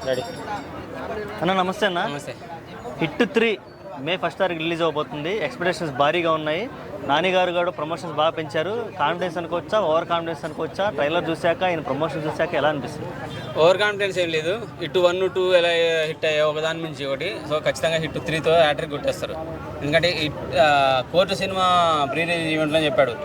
Ready అన్న నమస్తే అన్న. నమస్తే. హిట్ 3 మే 1 తారీఖు రిలీజ్ అవబోతుంది. ఎక్స్పెక్టేషన్స్ భారీగా ఉన్నాయి. నాని గారు కూడా ప్రమోషన్స్ బాగా పెంచారు. కాన్ఫిడెన్స్ అనుకోవచ్చా, ఓవర్ కాన్ఫిడెన్స్ అనుకోవచ్చా? ట్రైలర్ చూశాక ఆయన ప్రమోషన్ చూశాక ఎలా అనిపిస్తుంది? ఓవర్ కాన్ఫిడెన్స్ ఏం లేదు. హిట్ 1, 2 ఎలా హిట్ అయ్యా ఒకదాని నుంచి ఒకటి. సో ఖచ్చితంగా హిట్ 3తో హ్యాట్రిక్ కొట్టేస్తారు. ఎందుకంటే కోర్టు సినిమా ప్రీ రిలీజ్ ఈవెంట్లో చెప్పాడు,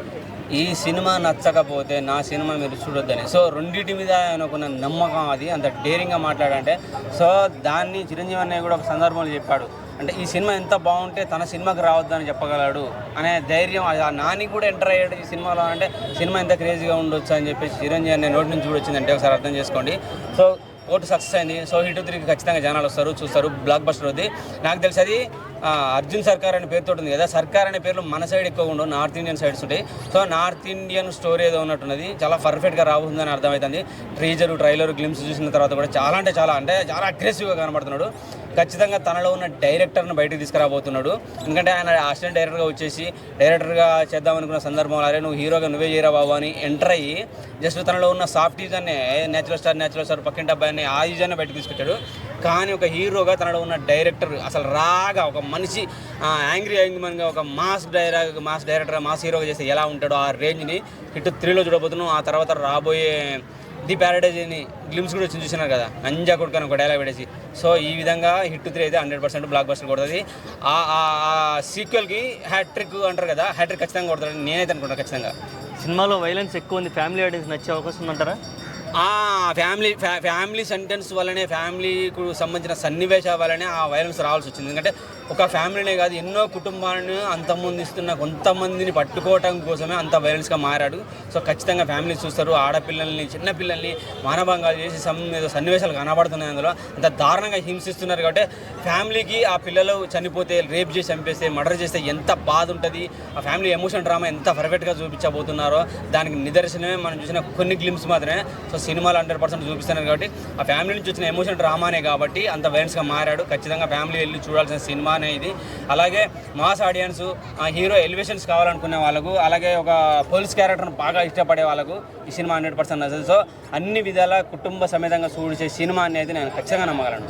ఈ సినిమా నచ్చకపోతే నా సినిమా మీరు చూడొద్దని. సో రెండింటి మీద ఆయనకున్న నమ్మకం, అది అంత డేరింగ్గా మాట్లాడంటే. సో దాన్ని చిరంజీవి అన్నయ్య కూడా ఒక సందర్భంలో చెప్పాడు, అంటే ఈ సినిమా ఎంత బాగుంటే తన సినిమాకి రావద్దని చెప్పగలడు అనే ధైర్యం ఆ నాని కూడా ఎంటర్ అయ్యాడు ఈ సినిమాలో. అంటే సినిమా ఎంత క్రేజీగా ఉండొచ్చు అని చెప్పేసి చిరంజీవి అనే నోటి నుంచి కూడా వచ్చిందంటే ఒకసారి అర్థం చేసుకోండి. సో కోర్టు సక్సెస్ అయింది. సో హిట్ 3కి ఖచ్చితంగా జనాలు వస్తారు, చూస్తారు. బ్లాక్ బస్టర్ అవుతుంది. నాకు తెలిసి అది అర్జున్ సర్కార్ అనే పేరుతో ఉంది కదా, సర్కార్ అనే పేర్లు మన సైడ్ ఎక్కువ ఉండవు, నార్త్ ఇండియన్ సైడ్స్ ఉంటాయి. సో నార్త్ ఇండియన్ స్టోరీ ఏదో ఉన్నట్టున్నది, చాలా పర్ఫెక్ట్గా రాబోతుందని అర్థమవుతుంది. ట్రైలర్ గ్లిమ్స్ చూసిన తర్వాత కూడా చాలా అగ్రెసివ్గా కనబడుతున్నాడు. ఖచ్చితంగా తనలో ఉన్న డైరెక్టర్ని బయటకు తీసుకురాబోతున్నాడు. ఎందుకంటే ఆయన అసిస్టెంట్ డైరెక్టర్గా వచ్చేసి డైరెక్టర్గా చేద్దామనుకున్న సందర్భంలో అరే నువ్వు హీరోగా నువ్వే చేయరా బాబు అని ఎంటర్ అయ్యి జస్ట్ తనలో ఉన్న సాఫ్ట్ యూజర్నే నేచురల్ స్టార్ పక్కింటి అబ్బాయిని ఆ యూజర్నే బయటకు తీసుకొచ్చాడు. కానీ ఒక హీరోగా తనలో ఉన్న డైరెక్టర్ అసలు రాగా ఒక మనిషి యాంగ్రీ యాంగ్మన్గా ఒక మాస్ డైరెక్టర్ మాస్ హీరోగా చేస్తే ఎలా ఉంటాడో ఆ రేంజ్ని హిట్ 3లో చూడబోతున్నాం. ఆ తర్వాత రాబోయే ది ప్యారడైజ్ అని గ్లిమ్స్ కూడా వచ్చి చూసినారు కదా, నంజా కొడుకని ఒక డైలాగ్ పెట్టేసి. సో ఈ విధంగా హిట్ 3 అయితే 100% బ్లాక్ బస్టర్ కొడుతుంది. ఆ సీక్వెల్కి హ్యాట్రిక్ అంటారు కదా, హ్యాట్రిక్ ఖచ్చితంగా కొడతాడు నేనైతే అనుకుంటాను. ఖచ్చితంగా సినిమాలో వైలెన్స్ ఎక్కువ ఉంది. ఫ్యామిలీ ఆడియన్స్ నచ్చే అవకాశం ఉందంటారా? ఫ్యామిలీ సెంటెన్స్ వల్లనే, ఫ్యామిలీకు సంబంధించిన సన్నివేశాల వల్లనే ఆ వైలెన్స్ రావాల్సి వచ్చింది. ఎందుకంటే ఒక ఫ్యామిలీనే కాదు, ఎన్నో కుటుంబాలను అంతమొందిస్తున్న కొంతమందిని పట్టుకోవటం కోసమే అంత వైలెన్స్గా మారాడు. సో ఖచ్చితంగా ఫ్యామిలీ చూస్తారు. ఆడపిల్లల్ని, చిన్నపిల్లల్ని మానభంగాలు చేసి సన్నివేశాలు కనబడుతున్నాయి. అందులో అంత దారుణంగా హింసిస్తున్నారు. కాబట్టి ఫ్యామిలీకి ఆ పిల్లలు చనిపోతే, రేప్ చేసి చంపేస్తే, మర్డర్ చేస్తే ఎంత బాధ ఉంటుంది, ఆ ఫ్యామిలీ ఎమోషన్ డ్రామా ఎంత పర్ఫెక్ట్గా చూపించబోతున్నారో దానికి నిదర్శనమే మనం చూసిన కొన్ని గ్లిమ్స్ మాత్రమే. సో సినిమాలో 100% చూపిస్తున్నారు. కాబట్టి ఆ ఫ్యామిలీ నుంచి వచ్చిన ఎమోషన్ డ్రామానే కాబట్టి అంత వైలెన్స్గా మారాడు. ఖచ్చితంగా ఫ్యామిలీ వెళ్ళి చూడాల్సిన సినిమా అనేది. అలాగే మాస్ ఆడియన్స్, హీరో ఎలివేషన్స్ కావాలనుకునే వాళ్ళకు, అలాగే ఒక పోలీస్ క్యారెక్టర్ను బాగా ఇష్టపడే వాళ్ళకు ఈ సినిమా 100% నచ్చదు. సో అన్ని విధాల కుటుంబ సమేతంగా చూసే సినిమా అనేది నేను ఖచ్చితంగా నమ్మగలను.